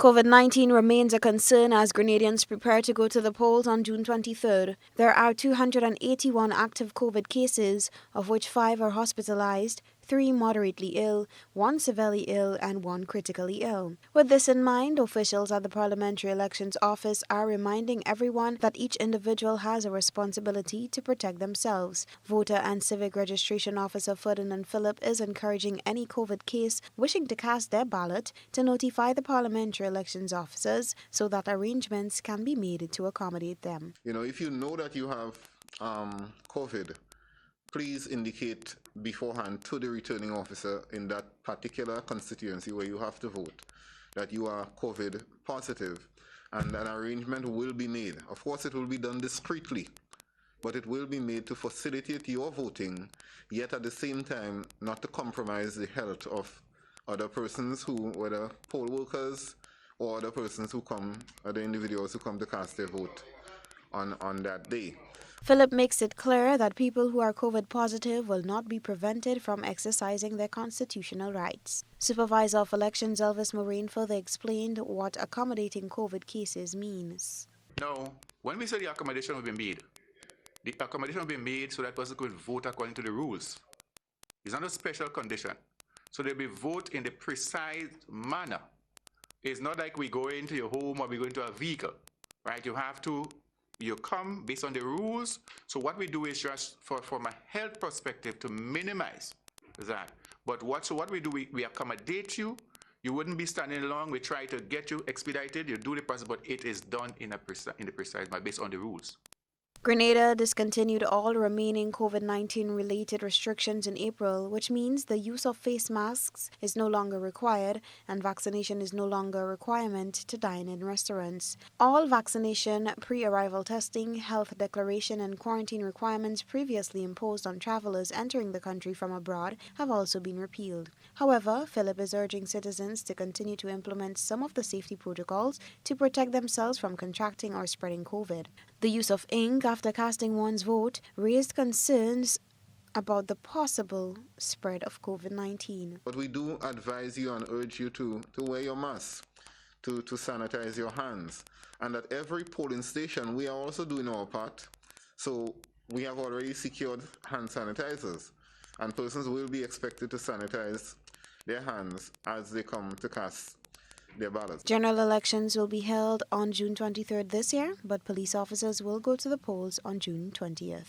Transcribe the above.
COVID-19 remains a concern as Grenadians prepare to go to the polls on June 23rd. There are 281 active COVID cases, of which 5 are hospitalized, 3 moderately ill, 1 severely ill, and 1 critically ill. With this in mind, officials at the Parliamentary Elections Office are reminding everyone that each individual has a responsibility to protect themselves. Voter and Civic Registration Officer Ferdinand Phillip is encouraging any COVID case wishing to cast their ballot to notify the Parliamentary Elections Officers so that arrangements can be made to accommodate them. If you know that you have COVID, please indicate beforehand to the returning officer in that particular constituency where you have to vote that you are COVID positive, and an arrangement will be made. Of course, it will be done discreetly, but it will be made to facilitate your voting, yet at the same time not to compromise the health of other persons who, whether poll workers or other persons who come, other individuals who come to cast their vote on that day. Phillip makes it clear that people who are COVID positive will not be prevented from exercising their constitutional rights. Supervisor of Elections Elvis Moraine further explained what accommodating COVID cases means. Now, when we say the accommodation will be made so that person could vote according to the rules. It's not a special condition. So they'll be vote in the precise manner. It's not like we go into your home or we go into a vehicle, right? You come based on the rules. So what we do is just from a health perspective to minimize that. But what we do, we accommodate you. You wouldn't be standing long. We try to get you expedited. You do the process, but it is done in the precise manner based on the rules. Grenada discontinued all remaining COVID-19 related restrictions in April, which means the use of face masks is no longer required and vaccination is no longer a requirement to dine in restaurants. All vaccination, pre-arrival testing, health declaration and quarantine requirements previously imposed on travelers entering the country from abroad have also been repealed. However, Phillip is urging citizens to continue to implement some of the safety protocols to protect themselves from contracting or spreading COVID. The use of ink after casting one's vote raised concerns about the possible spread of COVID-19. But we do advise you and urge you to wear your mask, to sanitize your hands. And at every polling station, we are also doing our part. So we have already secured hand sanitizers, and persons will be expected to sanitize their hands as they come to cast their ballots. General elections will be held on June 23rd this year, but police officers will go to the polls on June 20th.